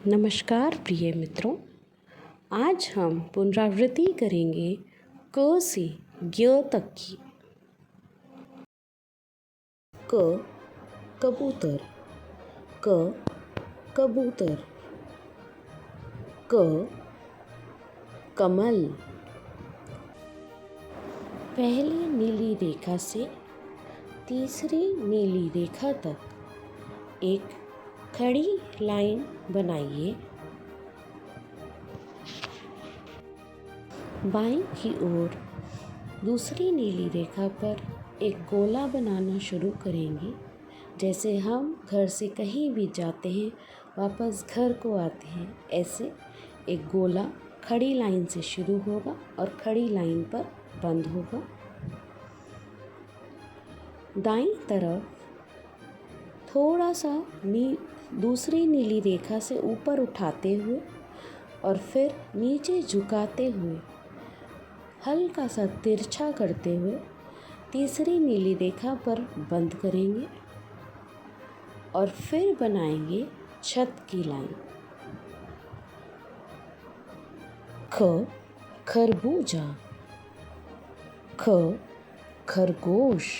नमस्कार प्रिय मित्रों, आज हम पुनरावृत्ति करेंगे क से ज्ञ तक की। क कबूतर, क कबूतर, क कमल। पहली नीली रेखा से तीसरी नीली रेखा तक एक खड़ी लाइन बनाइए। बाईं की ओर दूसरी नीली रेखा पर एक गोला बनाना शुरू करेंगे। जैसे हम घर से कहीं भी जाते हैं, वापस घर को आते हैं, ऐसे एक गोला खड़ी लाइन से शुरू होगा और खड़ी लाइन पर बंद होगा। दाईं तरफ थोड़ा सा दूसरी नीली रेखा से ऊपर उठाते हुए और फिर नीचे झुकाते हुए हल्का सा तिरछा करते हुए तीसरी नीली रेखा पर बंद करेंगे और फिर बनाएंगे छत की लाइन। ख खरबूजा, ख खरगोश।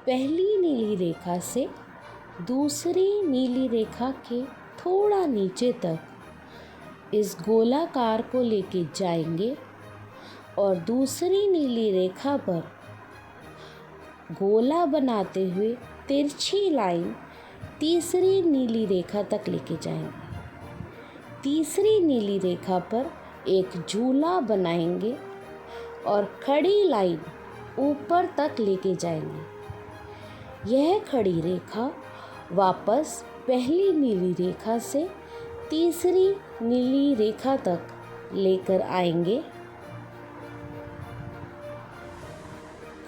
पहली नीली रेखा से दूसरी नीली रेखा के थोड़ा नीचे तक इस गोलाकार को लेके जाएंगे और दूसरी नीली रेखा पर गोला बनाते हुए तिरछी लाइन तीसरी नीली रेखा तक लेके जाएंगे। तीसरी नीली रेखा पर एक झूला बनाएंगे और खड़ी लाइन ऊपर तक लेके जाएंगे। यह खड़ी रेखा वापस पहली नीली रेखा से तीसरी नीली रेखा तक लेकर आएंगे।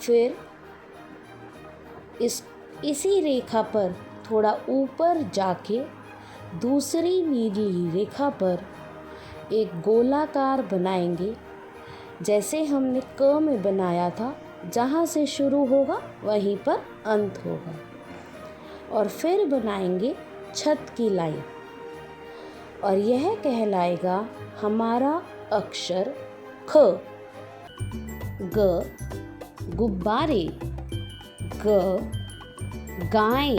फिर इसी रेखा पर थोड़ा ऊपर जाके दूसरी नीली रेखा पर एक गोलाकार बनाएंगे, जैसे हमने क में बनाया था। जहाँ से शुरू होगा वहीं पर अंत होगा। और फिर बनाएंगे छत की लाइन और यह कहलाएगा हमारा अक्षर ख। ग गुब्बारे, ग गाय।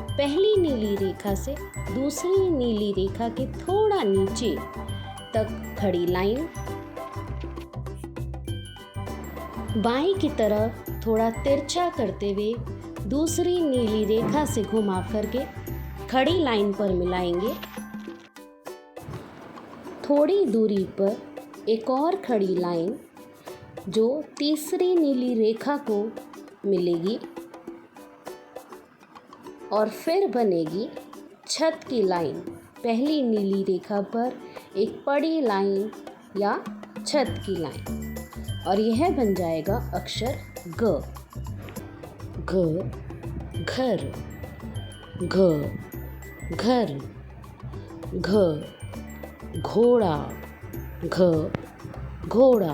पहली नीली रेखा से दूसरी नीली रेखा के थोड़ा नीचे तक खड़ी लाइन। बाईं की तरफ थोड़ा तिरछा करते हुए दूसरी नीली रेखा से घुमा करके खड़ी लाइन पर मिलाएंगे। थोड़ी दूरी पर एक और खड़ी लाइन जो तीसरी नीली रेखा को मिलेगी और फिर बनेगी छत की लाइन। पहली नीली रेखा पर एक बड़ी लाइन या छत की लाइन और यह बन जाएगा अक्षर ग। घ घर, घ घर, घ घोड़ा, घ घोड़ा।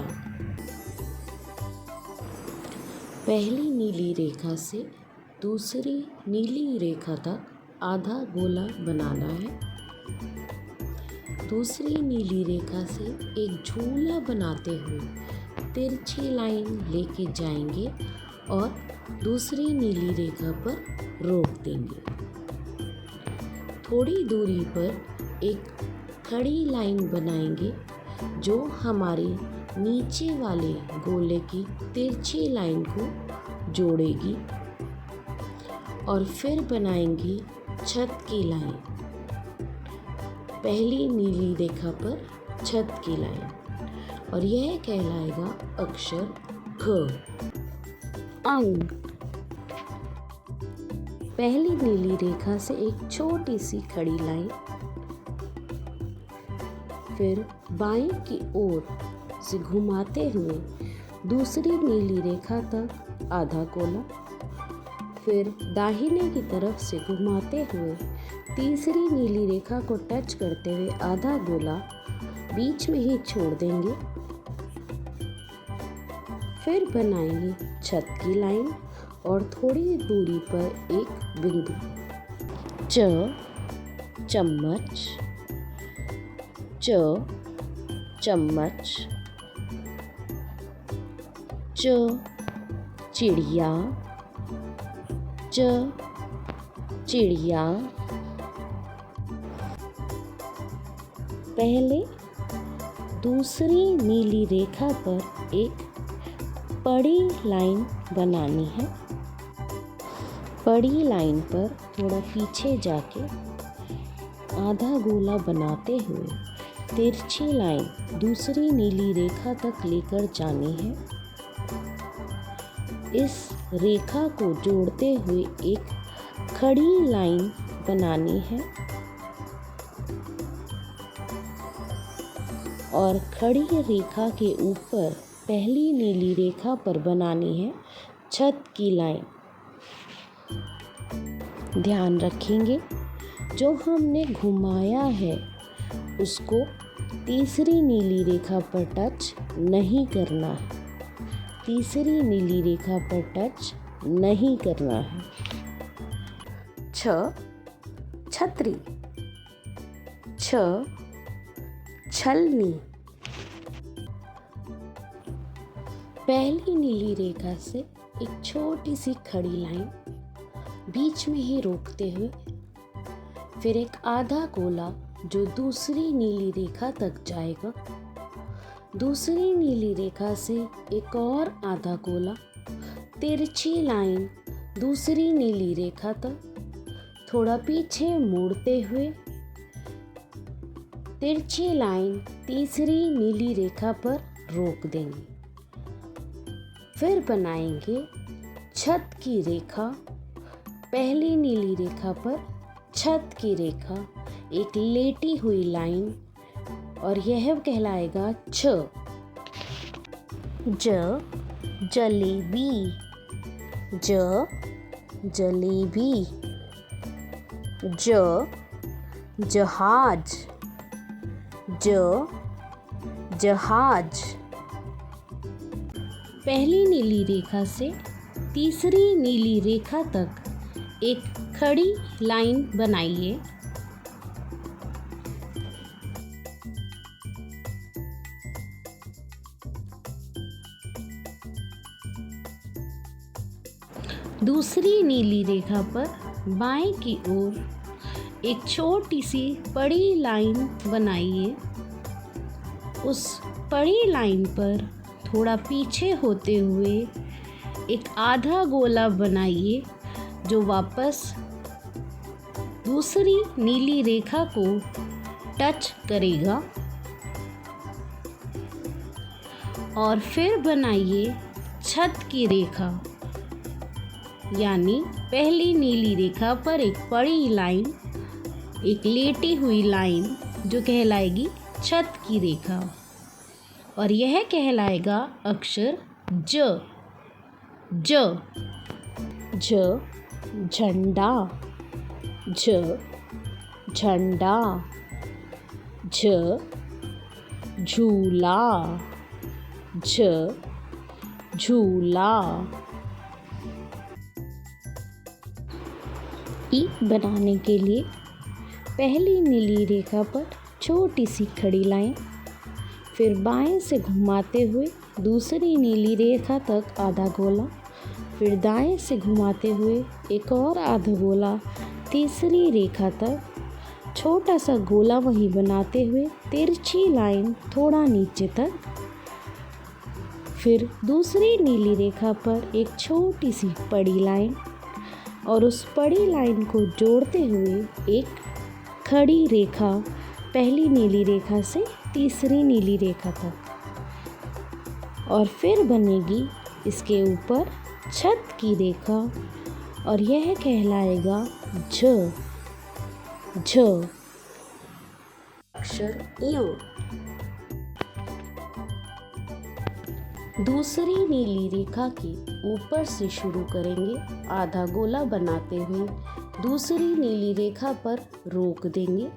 पहली नीली रेखा से दूसरी नीली रेखा तक आधा गोला बनाना है। दूसरी नीली रेखा से एक झूला बनाते हुए तिरछी लाइन लेके जाएंगे और दूसरी नीली रेखा पर रोक देंगे। थोड़ी दूरी पर एक खड़ी लाइन बनाएंगे जो हमारे नीचे वाले गोले की तिरछी लाइन को जोड़ेगी और फिर बनाएंगे छत की लाइन। पहली नीली रेखा पर छत की लाइन और यह कहलाएगा अक्षर घ। अंग। पहली नीली रेखा से एक छोटी सी खड़ी लाइन, फिर बाईं की ओर से घुमाते हुए दूसरी नीली रेखा तक आधा गोला, फिर दाहिने की तरफ से घुमाते हुए तीसरी नीली रेखा को टच करते हुए आधा गोला बीच में ही छोड़ देंगे। फिर बनाएंगे छत की लाइन और थोड़ी दूरी पर एक बिंदु। च चम्मच, च चम्मच, च चिड़िया, च चिड़िया। पहले दूसरी नीली रेखा पर एक बड़ी लाइन बनानी है। बड़ी लाइन पर थोड़ा पीछे जाके आधा गोला बनाते हुए तिरछी लाइन दूसरी नीली रेखा तक लेकर जानी है। इस रेखा को जोड़ते हुए एक खड़ी लाइन बनानी है और खड़ी रेखा के ऊपर पहली नीली रेखा पर बनानी है छत की लाइन। ध्यान रखेंगे जो हमने घुमाया है उसको तीसरी नीली रेखा पर टच नहीं करना है। तीसरी नीली रेखा पर टच नहीं करना है। छ छतरी, छ छलनी। पहली नीली रेखा से एक छोटी सी खड़ी लाइन बीच में ही रोकते हुए फिर एक आधा गोला जो दूसरी नीली रेखा तक जाएगा। दूसरी नीली रेखा से एक और आधा गोला, तिरछी लाइन दूसरी नीली रेखा तक थोड़ा पीछे मोड़ते हुए तिरछी लाइन तीसरी नीली रेखा पर रोक देंगे। फिर बनाएंगे छत की रेखा। पहली नीली रेखा पर छत की रेखा, एक लेटी हुई लाइन और यह कहलाएगा छ। ज जलेबी, ज जलेबी, ज जहाज, ज जहाज। पहली नीली रेखा से तीसरी नीली रेखा तक एक खड़ी लाइन बनाइए। दूसरी नीली रेखा पर बाएं की ओर एक छोटी सी बड़ी लाइन बनाइए। उस बड़ी लाइन पर थोड़ा पीछे होते हुए एक आधा गोला बनाइए जो वापस दूसरी नीली रेखा को टच करेगा और फिर बनाइए छत की रेखा, यानी पहली नीली रेखा पर एक बड़ी लाइन, एक लेटी हुई लाइन जो कहलाएगी छत की रेखा और यह कहलाएगा अक्षर ज। ज झ झंडा, झ झंडा, झ झूला, झ झूला। ई बनाने के लिए पहली नीली रेखा पर छोटी सी खड़ी लाइन, फिर बाएं से घुमाते हुए दूसरी नीली रेखा तक आधा गोला, फिर दाएं से घुमाते हुए एक और आधा गोला तीसरी रेखा तक, छोटा सा गोला वहीं बनाते हुए तिरछी लाइन थोड़ा नीचे तक, फिर दूसरी नीली रेखा पर एक छोटी सी बड़ी लाइन और उस बड़ी लाइन को जोड़ते हुए एक खड़ी रेखा पहली नीली रेखा से तीसरी नीली रेखा तक और फिर बनेगी इसके ऊपर छत की रेखा और यह कहलाएगा झ। झ अक्षर य। दूसरी नीली रेखा के ऊपर से शुरू करेंगे, आधा गोला बनाते हुए दूसरी नीली रेखा पर रोक देंगे।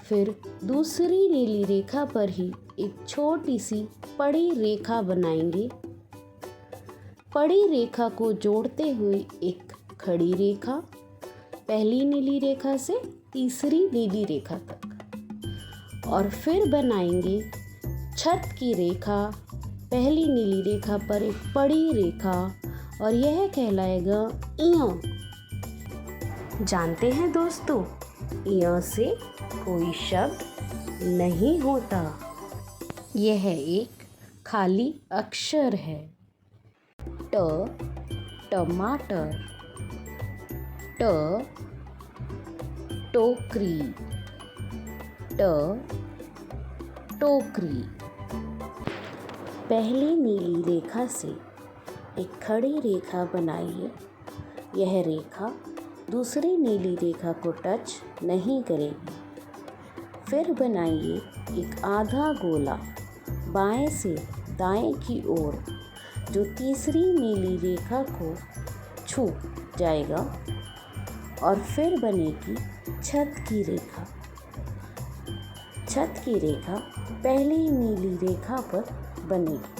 फिर दूसरी नीली रेखा पर ही एक छोटी सी बड़ी रेखा बनाएंगे। बड़ी रेखा को जोड़ते हुए एक खड़ी रेखा, पहली नीली रेखा से तीसरी नीली रेखा तक। और फिर बनाएंगे छत की रेखा, पहली नीली रेखा पर एक बड़ी रेखा, और यह कहलाएगा इया। जानते हैं दोस्तों, इया से कोई शब्द नहीं होता, यह एक खाली अक्षर है। ट टमाटर, ट टोकरी, ट टोकरी। पहली नीली रेखा से एक खड़ी रेखा बनाइए। यह रेखा दूसरी नीली रेखा को टच नहीं करेगी। फिर बनाइए एक आधा गोला बाएं से दाएं की ओर, जो तीसरी नीली रेखा को छू जाएगा। और फिर बनेगी छत की रेखा। छत की रेखा पहली नीली रेखा पर बनेगी।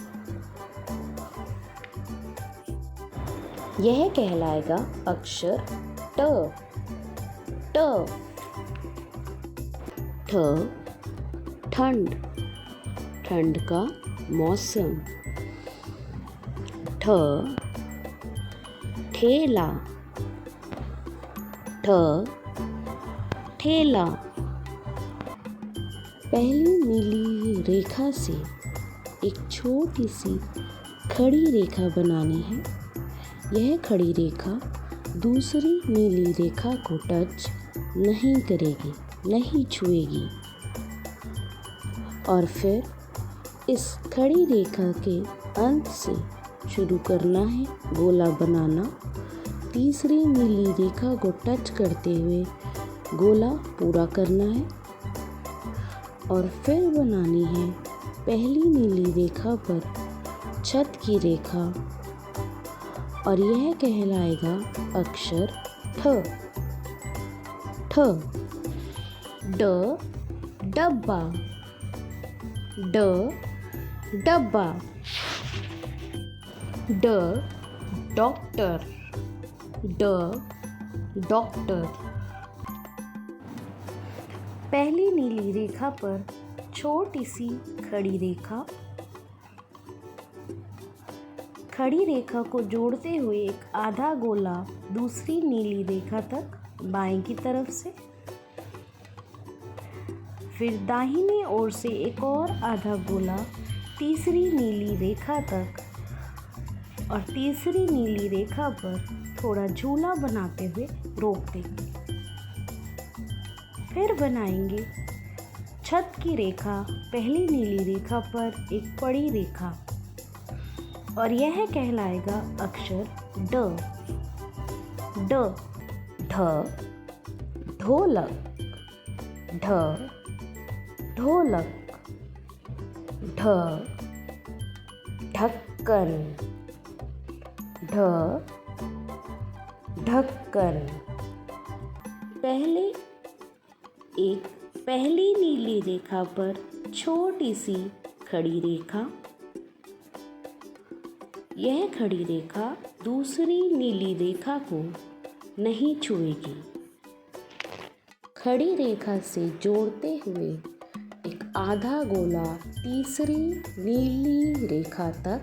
यह कहलाएगा अक्षर ट। ट ठ ठंड, ठंड का मौसम। ठ ठेला, ठ ठेला। पहली नीली रेखा से एक छोटी सी खड़ी रेखा बनानी है। यह खड़ी रेखा दूसरी नीली रेखा को टच नहीं करेगी, नहीं छुएगी। और फिर इस खड़ी रेखा के अंत से शुरू करना है गोला बनाना। तीसरी नीली रेखा को टच करते हुए गोला पूरा करना है। और फिर बनानी है पहली नीली रेखा पर छत की रेखा, और यह कहलाएगा अक्षर ठ। ठ ड डब्बा, ड डब्बा। ड डॉक्टर, ड डॉक्टर। पहली नीली रेखा पर छोटी सी खड़ी रेखा, खड़ी रेखा को जोड़ते हुए एक आधा गोला दूसरी नीली रेखा तक बाएं की तरफ से। फिर दाहिनी ओर से एक और आधा गोला तीसरी नीली रेखा तक, और तीसरी नीली रेखा पर थोड़ा झूला बनाते हुए रोक देंगे। फिर बनाएंगे छत की रेखा, पहली नीली रेखा पर एक बड़ी रेखा, और यह कहलाएगा अक्षर ड। ड ढ ढोलक, ढ ढोलक। ढ ढक्कन, ढ ढक्कन। पहली नीली रेखा पर छोटी सी खड़ी रेखा। यह खड़ी रेखा दूसरी नीली रेखा को नहीं छुएगी। खड़ी रेखा से जोड़ते हुए एक आधा गोला तीसरी नीली रेखा तक,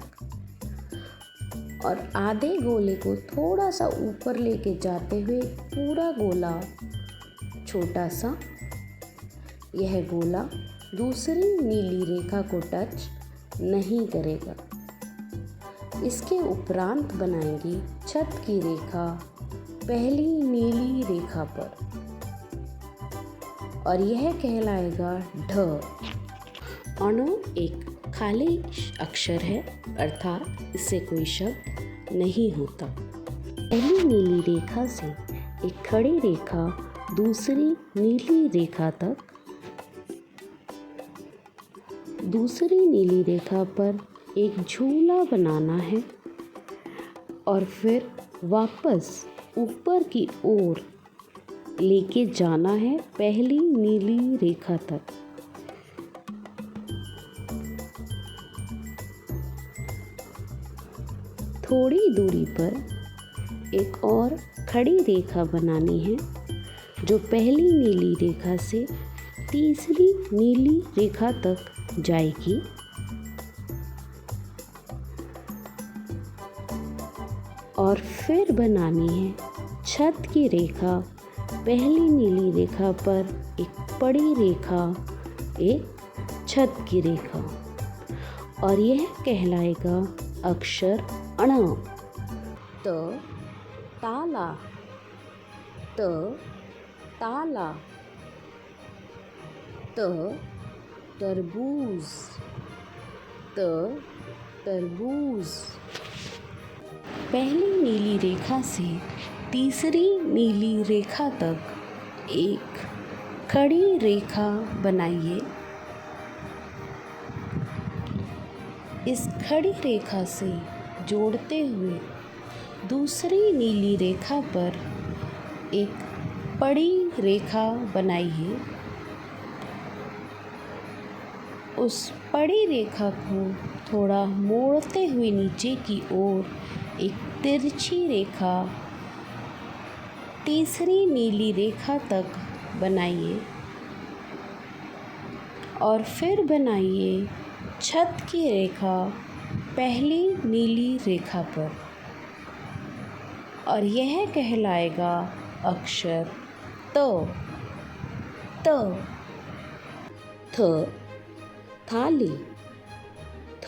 और आधे गोले को थोड़ा सा ऊपर लेके जाते हुए पूरा गोला छोटा सा। यह गोला दूसरी नीली रेखा को टच नहीं करेगा। इसके उपरांत बनाएंगे छत की रेखा, पहली नीली रेखा पर, और यह कहलाएगा ढ। अणु एक खाली अक्षर है, अर्थात इससे कोई शब्द नहीं होता। पहली नीली रेखा से एक खड़ी रेखा दूसरी नीली रेखा तक, दूसरी नीली रेखा पर एक झूला बनाना है, और फिर वापस ऊपर की ओर लेके जाना है पहली नीली रेखा तक। थोड़ी दूरी पर एक और खड़ी रेखा बनानी है, जो पहली नीली रेखा से तीसरी नीली रेखा तक जाएगी। और फिर बनानी है छत की रेखा। पहली नीली रेखा पर एक बड़ी रेखा, एक छत की रेखा, और यह कहलाएगा अक्षर अण। त ताला, त ताला, त तरबूज, त तरबूज। पहली नीली रेखा से तीसरी नीली रेखा तक एक खड़ी रेखा बनाइए। इस खड़ी रेखा से जोड़ते हुए दूसरी नीली रेखा पर एक बड़ी रेखा बनाइए। उस बड़ी रेखा को थोड़ा मोड़ते हुए नीचे की ओर एक तिरछी रेखा तीसरी नीली रेखा तक बनाइए। और फिर बनाइए छत की रेखा पहली नीली रेखा पर, और यह कहलाएगा अक्षर त। त थ थाली, थ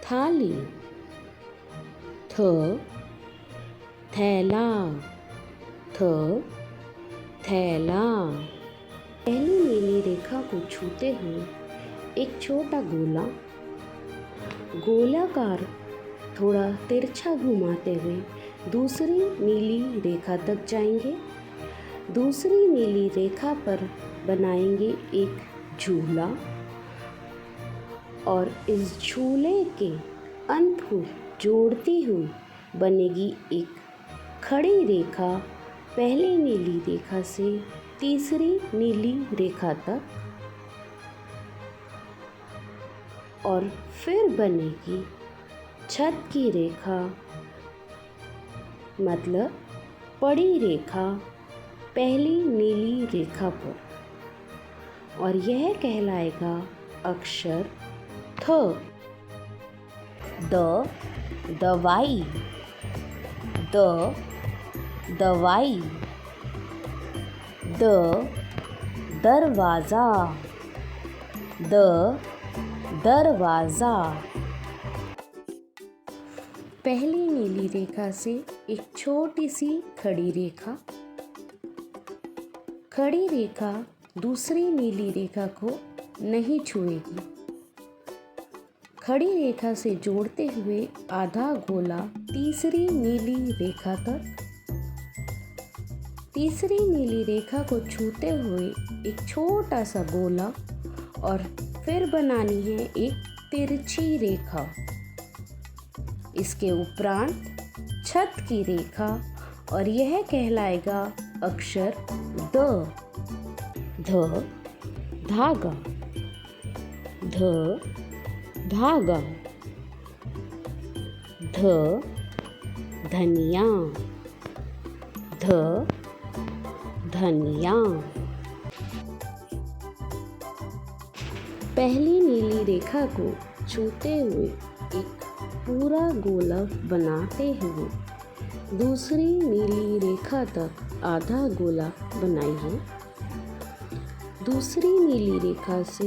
थाली, थ थैला, थ थैला। पहली नीली रेखा को छूते हुए एक छोटा गोला, गोलाकार थोड़ा तिरछा घुमाते हुए दूसरी नीली रेखा तक जाएंगे। दूसरी नीली रेखा पर बनाएंगे एक झूला, और इस झूले के अंत को जोड़ती हुई बनेगी एक खड़ी रेखा पहली नीली रेखा से तीसरी नीली रेखा तक, और फिर बनेगी छत की रेखा, मतलब बड़ी रेखा पहली नीली रेखा पर, और यह कहलाएगा अक्षर थ। द दवाई, द दवाई, द दरवाज़ा, द दरवाज़ा। पहली नीली रेखा से एक छोटी सी खड़ी रेखा, खड़ी रेखा दूसरी नीली रेखा को नहीं छुएगी। खड़ी रेखा से जोड़ते हुए आधा गोला तीसरी नीली रेखा तक, तीसरी नीली रेखा को छूते हुए एक छोटा सा गोला, और फिर बनानी है एक तिरछी रेखा। इसके उपरांत छत की रेखा, और यह कहलाएगा अक्षर द। ध धागा, ध धागा, ध धनिया, ध धनिया। पहली नीली रेखा को छूते हुए एक पूरा गोला बनाते हुए दूसरी नीली रेखा तक आधा गोला बनाइए। दूसरी नीली रेखा से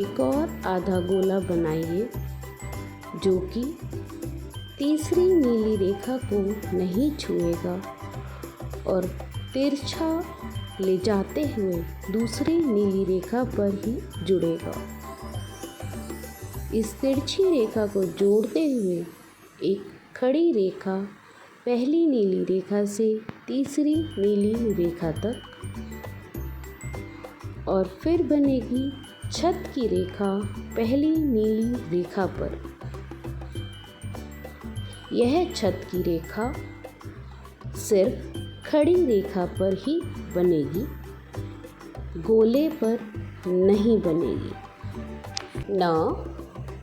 एक और आधा गोला बनाइए, जो कि तीसरी नीली रेखा को नहीं छुएगा, और तिरछा ले जाते हुए दूसरी नीली रेखा पर ही जुड़ेगा। इस तिरछी रेखा को जोड़ते हुए एक खड़ी रेखा पहली नीली रेखा से तीसरी नीली रेखा तक, और फिर बनेगी छत की रेखा पहली नीली रेखा पर। यह छत की रेखा सिर्फ खड़ी रेखा पर ही बनेगी, गोले पर नहीं बनेगी। न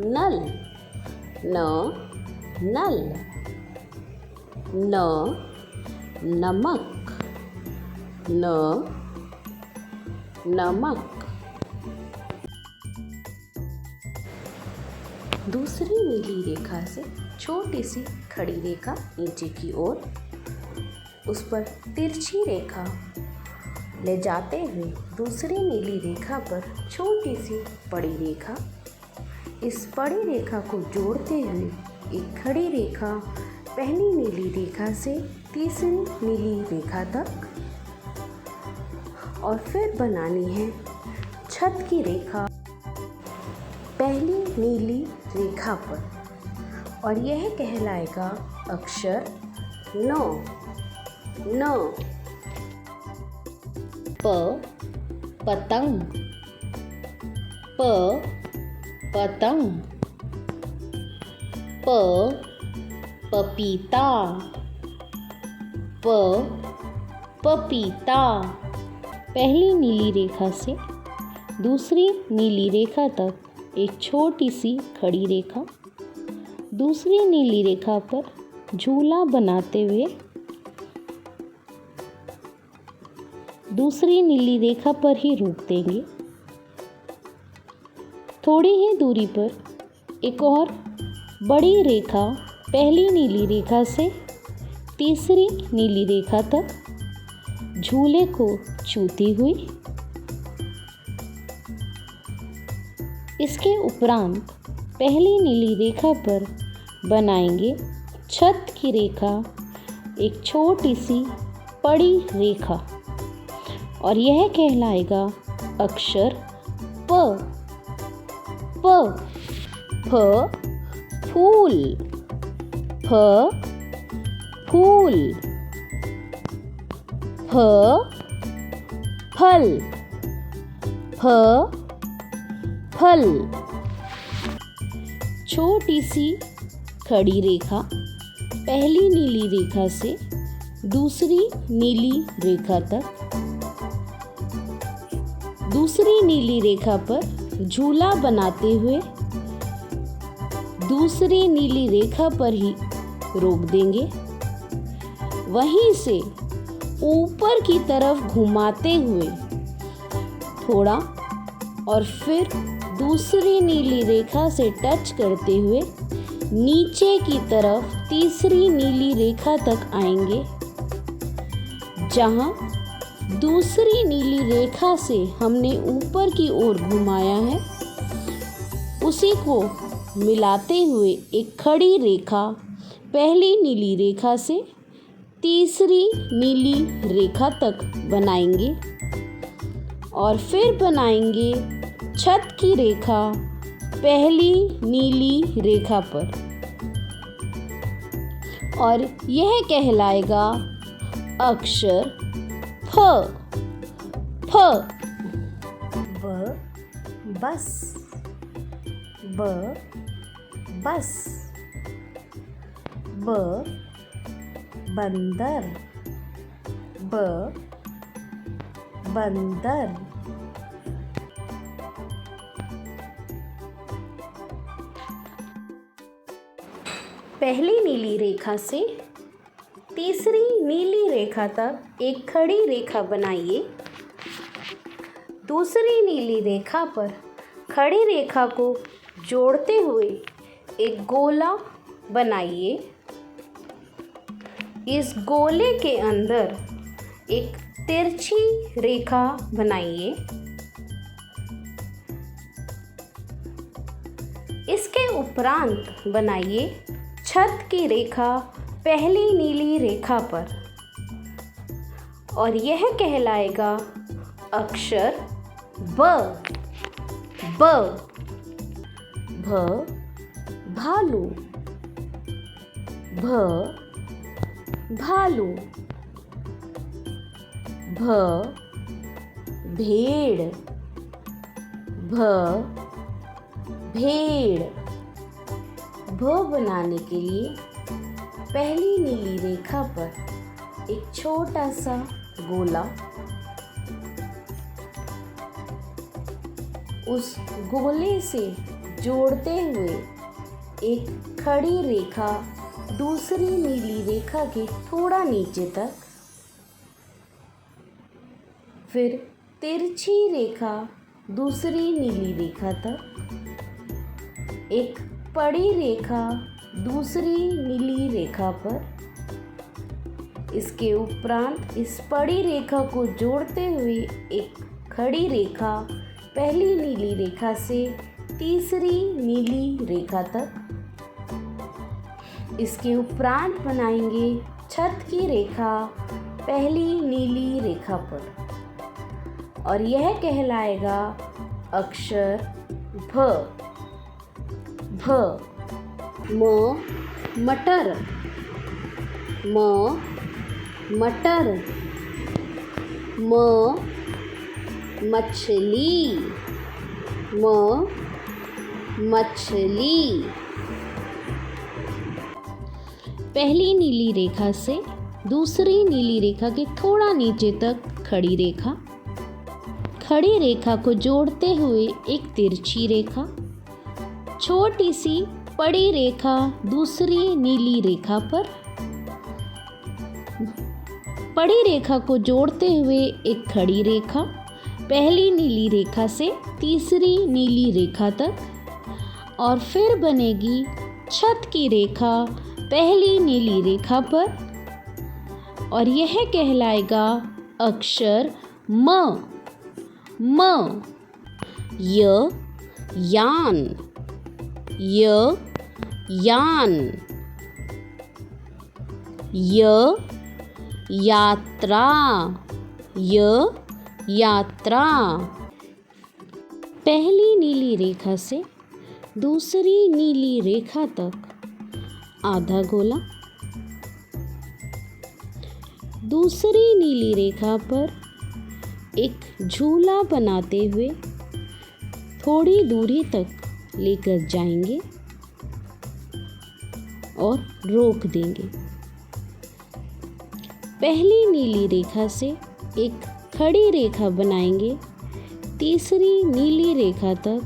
नल, न नल, न नमक, न नमक। दूसरी नीली रेखा से छोटी सी खड़ी रेखा नीचे की ओर, उस पर तिरछी रेखा ले जाते हुए दूसरी नीली रेखा पर छोटी सी बड़ी रेखा, इस बड़ी रेखा को जोड़ते हुए एक खड़ी रेखा पहली नीली रेखा से तीसरी नीली रेखा तक, और फिर बनानी है छत की रेखा पहली नीली रेखा पर, और यह कहलाएगा अक्षर न। न प पतंग, प पतंग। प पपीता, प पपीता। पहली नीली रेखा से दूसरी नीली रेखा तक एक छोटी सी खड़ी रेखा, दूसरी नीली रेखा पर झूला बनाते हुए दूसरी नीली रेखा पर ही रोक देंगे। थोड़ी ही दूरी पर एक और बड़ी रेखा पहली नीली रेखा से तीसरी नीली रेखा तक झूले को छूती हुई, इसके उपरांत पहली नीली रेखा पर बनाएंगे छत की रेखा एक छोटी सी बड़ी रेखा, और यह कहलाएगा अक्षर प। प फ फूल, फ फूल। फ फल, फ फल। छोटी सी खड़ी रेखा पहली नीली रेखा से दूसरी नीली रेखा तक, दूसरी नीली रेखा पर झूला बनाते हुए दूसरी नीली रेखा पर ही रोक देंगे। वहीं से ऊपर की तरफ घुमाते हुए थोड़ा, और फिर दूसरी नीली रेखा से टच करते हुए नीचे की तरफ तीसरी नीली रेखा तक आएंगे, जहां दूसरी नीली रेखा से हमने ऊपर की ओर घुमाया है, उसी को मिलाते हुए एक खड़ी रेखा पहली नीली रेखा से तीसरी नीली रेखा तक बनाएंगे, और फिर बनाएंगे छत की रेखा पहली नीली रेखा पर, और यह कहलाएगा अक्षर फ। फ ब बस, ब बस। ब बंदर, ब बंदर। पहली नीली रेखा से तीसरी नीली रेखा तक एक खड़ी रेखा बनाइए। दूसरी नीली रेखा पर खड़ी रेखा को जोड़ते हुए एक गोला बनाइए। इस गोले के अंदर एक तिरछी रेखा बनाइए। इसके उपरांत बनाइए छत की रेखा पहली नीली रेखा पर, और यह कहलाएगा अक्षर ब। ब भ भालू, भ भालू। भ भेड़, भ भेड़। भ बनाने के लिए पहली नीली रेखा पर एक छोटा सा गोला, उस गोले से जोड़ते हुए एक खड़ी रेखा दूसरी नीली रेखा के थोड़ा नीचे तक, फिर तिरछी रेखा दूसरी नीली रेखा तक, एक पड़ी रेखा दूसरी नीली रेखा पर, इसके उपरांत इस पड़ी रेखा को जोड़ते हुए एक खड़ी रेखा पहली नीली रेखा से तीसरी नीली रेखा तक, इसके उपरांत बनाएंगे छत की रेखा पहली नीली रेखा पर और यह कहलाएगा अक्षर भ। भ म मटर, म मटर, म मछली, म मछली। पहली नीली रेखा से दूसरी नीली रेखा के थोड़ा नीचे तक खड़ी रेखा, खड़ी रेखा को जोड़ते हुए एक तिरछी रेखा, छोटी सी पड़ी रेखा दूसरी नीली रेखा पर, पड़ी रेखा को जोड़ते हुए एक खड़ी रेखा पहली नीली रेखा से तीसरी नीली रेखा तक और फिर बनेगी छत की रेखा पहली नीली रेखा पर और यह कहलाएगा अक्षर म। म यान, यान, यात्रा, यात्रा। पहली नीली रेखा से दूसरी नीली रेखा तक आधा गोला, दूसरी नीली रेखा पर एक झूला बनाते हुए थोड़ी दूरी तक लेकर जाएंगे और रोक देंगे। पहली नीली रेखा से एक खड़ी रेखा बनाएंगे तीसरी नीली रेखा तक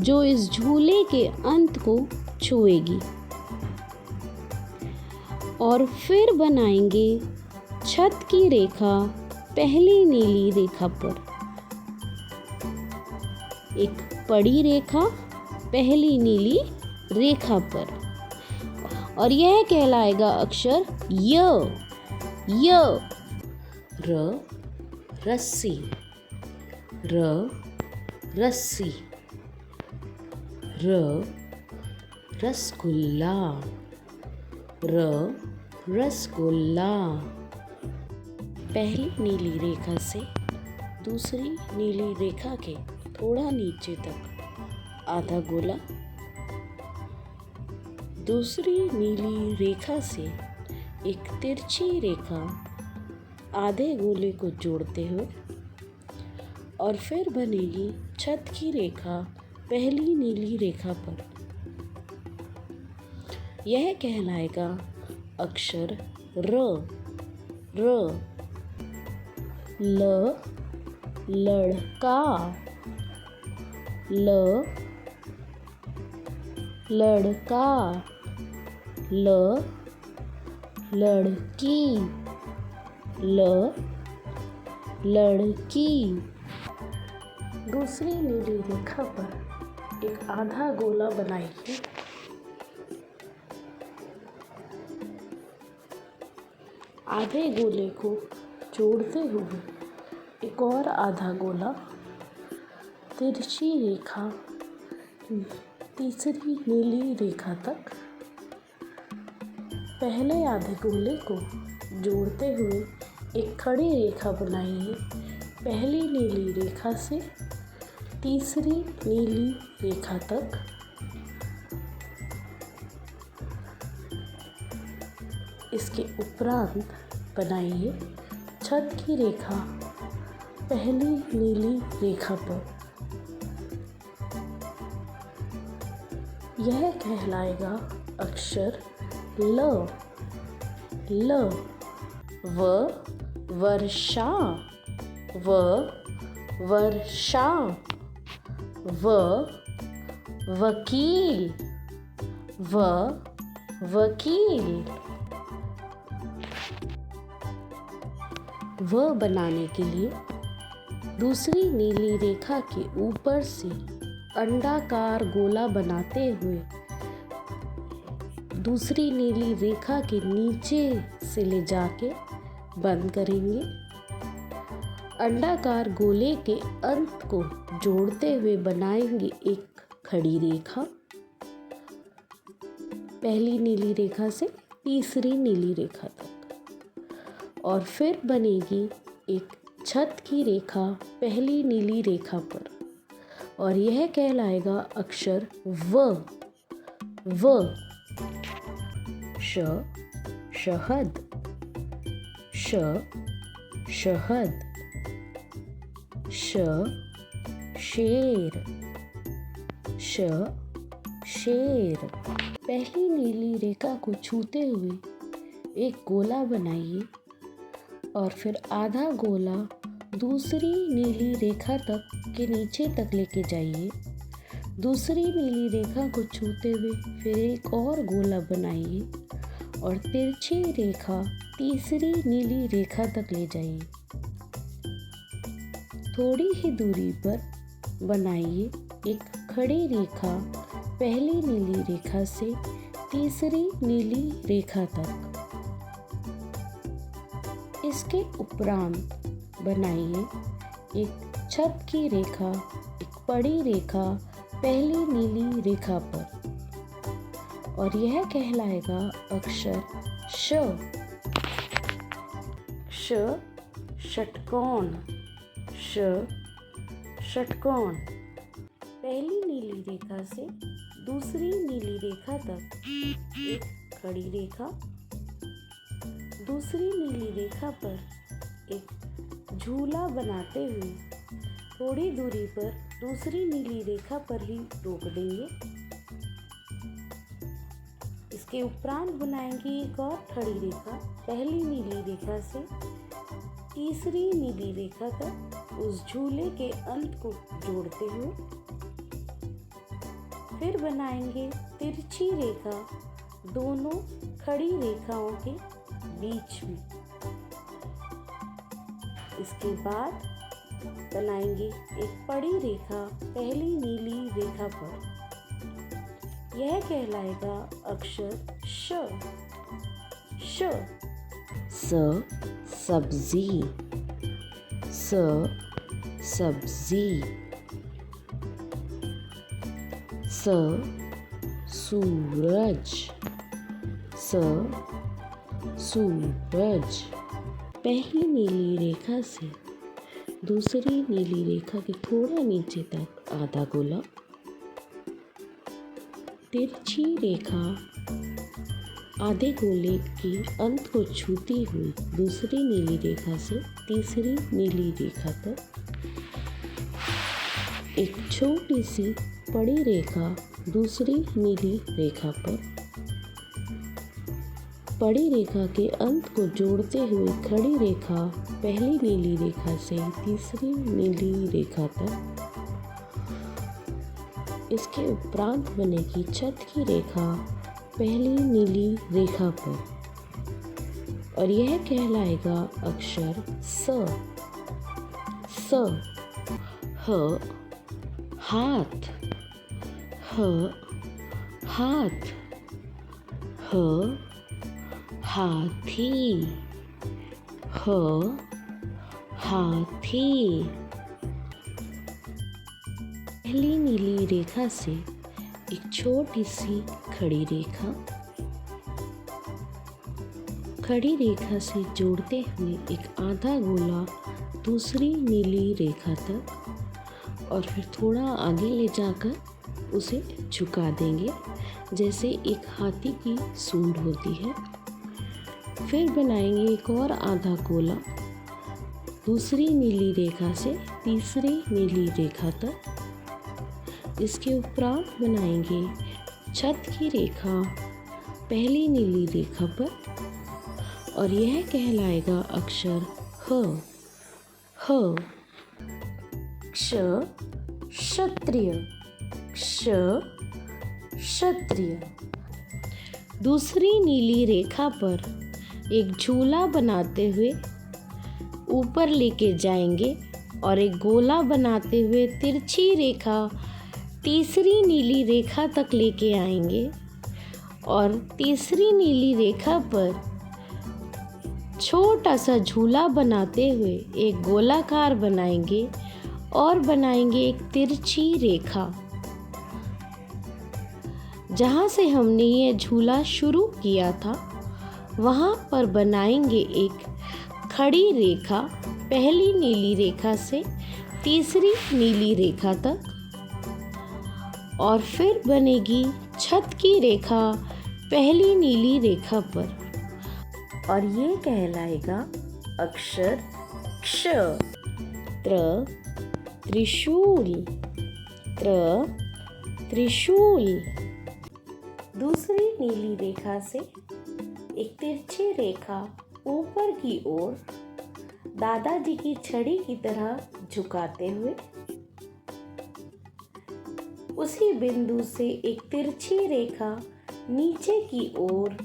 जो इस झूले के अंत को छुएगी और फिर बनाएंगे छत की रेखा पहली नीली रेखा पर, एक पड़ी रेखा पहली नीली रेखा पर और यह कहलाएगा अक्षर य। रस्सी, रस्सी, रसगुल्ला, रसगुल्ला। पहली नीली रेखा से दूसरी नीली रेखा के थोड़ा नीचे तक आधा गोला, दूसरी नीली रेखा से एक तिरछी रेखा आधे गोले को जोड़ते हुए और फिर बनेगी छत की रेखा पहली नीली रेखा पर। यह कहलाएगा अक्षर र। लड़का, लड़का, लड़की, लड़की। दूसरी नीली रेखा पर एक आधा गोला बनाइए, आधे गोले को जोड़ते हुए एक और आधा गोला, तिरछी रेखा तीसरी नीली रेखा तक, पहले आधे गोले को जोड़ते हुए एक खड़ी रेखा बनाइए पहली नीली रेखा से तीसरी नीली रेखा तक, इसके उपरांत बनाइए छत की रेखा पहली नीली रेखा पर। यह कहलाएगा अक्षर ल। वर्षा, वर्षा, वकील, वकील। व बनाने के लिए दूसरी नीली रेखा के ऊपर से अंडाकार गोला बनाते हुए दूसरी नीली रेखा के नीचे से ले जाके बंद करेंगे। अंडाकार गोले के अंत को जोड़ते हुए बनाएंगे एक खड़ी रेखा। पहली नीली रेखा से तीसरी नीली रेखा तक, और फिर बनेगी एक छत की रेखा पहली नीली रेखा पर, और यह कहलाएगा अक्षर व। श शहद, श शहद, श शेर, श शेर। पहली नीली रेखा को छूते हुए एक गोला बनाइए और फिर आधा गोला दूसरी नीली रेखा तक के नीचे तक लेके जाइए। दूसरी नीली रेखा को छूते हुए फिर एक और गोला बनाइए और तिरछी रेखा तीसरी नीली रेखा तक ले जाइए। थोड़ी ही दूरी पर बनाइए एक खड़ी रेखा पहली नीली रेखा से तीसरी नीली रेखा तक। इसके उपरांत बनाइए एक छत की रेखा, एक बड़ी रेखा पहली नीली रेखा पर, और यह कहलाएगा अक्षर श। श षटकोण, श षटकोण। पहली नीली रेखा से दूसरी नीली रेखा तक एक खड़ी रेखा, दूसरी नीली रेखा पर एक झूला बनाते हुए थोड़ी दूरी पर दूसरी नीली रेखा पर ही रोक देंगे। इसके उपरांत बनाएंगे एक और खड़ी रेखा पहली नीली रेखा से तीसरी नीली रेखा तक उस झूले के अंत को जोड़ते हुए। फिर बनाएंगे तिरछी रेखा दोनों खड़ी रेखाओं के बीच में। इसके बाद बनाएंगे एक बड़ी रेखा पहली नीली रेखा पर। यह कहलाएगा अक्षर श। श स सब्जी, स सब्जी। स सूरज, स सूरज। पहली नीली रेखा से दूसरी नीली रेखा के थोड़ा नीचे तक आधा गोला, तिरछी रेखा आधे गोले के अंत को छूती हुई दूसरी नीली रेखा से तीसरी नीली रेखा तक एक छोटी सी बड़ी रेखा दूसरी नीली रेखा पर, बड़ी रेखा के अंत को जोड़ते हुए खड़ी रेखा पहली नीली रेखा से तीसरी नीली रेखा तक। इसके उपरांत बनेगी छत की रेखा पहली नीली रेखा पर, और यह कहलाएगा अक्षर स। स ह हाथ, ह हाथ। ह हाथी, ह हाथी। पहली नीली रेखा से एक छोटी सी खड़ी रेखा, खड़ी रेखा से जोड़ते हुए एक आधा गोला दूसरी नीली रेखा तक, और फिर थोड़ा आगे ले जाकर उसे झुका देंगे जैसे एक हाथी की सूंड होती है। फिर बनाएंगे एक और आधा गोला दूसरी नीली रेखा से तीसरी नीली रेखा तक। इसके उपरांत बनाएंगे छत की रेखा पहली नीली रेखा पर, और यह कहलाएगा अक्षर ह। ह क्ष क्षत्रिय, क्ष क्षत्रिय। दूसरी नीली रेखा पर एक झूला बनाते हुए ऊपर लेके जाएंगे और एक गोला बनाते हुए तिरछी रेखा तीसरी नीली रेखा तक लेके आएंगे और तीसरी नीली रेखा पर छोटा सा झूला बनाते हुए एक गोलाकार बनाएंगे और बनाएंगे एक तिरछी रेखा। जहाँ से हमने ये झूला शुरू किया था वहाँ पर बनाएंगे एक खड़ी रेखा, पहली नीली रेखा से तीसरी नीली रेखा तक, और फिर बनेगी छत की रेखा पहली नीली रेखा पर, और ये कहलाएगा अक्षर क्ष। त्रिशूल, त्रिशूल। दूसरी नीली रेखा से एक तिरछी रेखा ऊपर की ओर दादाजी की छड़ी की तरह झुकाते हुए उसी बिंदु से एक तिरछी रेखा नीचे की ओर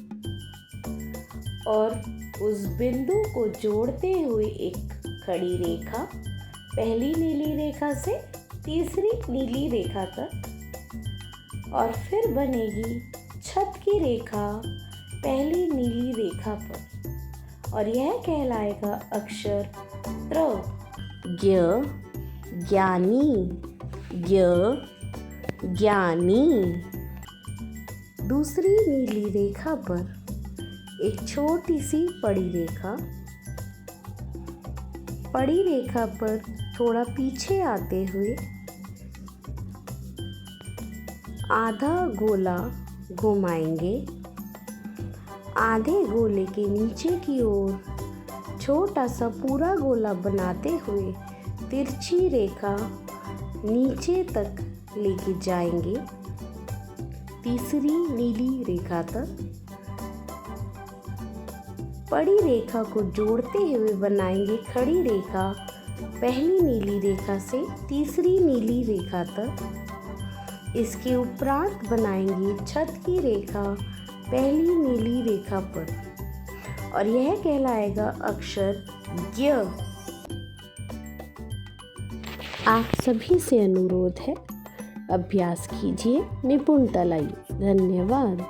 और उस बिंदु को जोड़ते हुए एक खड़ी रेखा पहली नीली रेखा से तीसरी नीली रेखा तक, और फिर बनेगी छत की रेखा पहली नीली रेखा पर, और यह कहलाएगा अक्षर त्र। ज्ञ, ज्ञानी, ज्ञ, ज्ञानी। दूसरी नीली रेखा पर एक छोटी सी पड़ी रेखा, पड़ी रेखा पर थोड़ा पीछे आते हुए आधा गोला घुमाएंगे। आधे गोले के नीचे की ओर छोटा सा पूरा गोला बनाते हुए तिरछी रेखा नीचे तक लेके जाएंगे तीसरी नीली रेखा तक। बड़ी रेखा को जोड़ते हुए बनाएंगे खड़ी रेखा पहली नीली रेखा से तीसरी नीली रेखा तक। इसके उपरांत बनाएंगे छत की रेखा पहली नीली रेखा पर, और यह कहलाएगा अक्षर ज्ञ। आप सभी से अनुरोध है, अभ्यास कीजिए, निपुणता लाइए। धन्यवाद।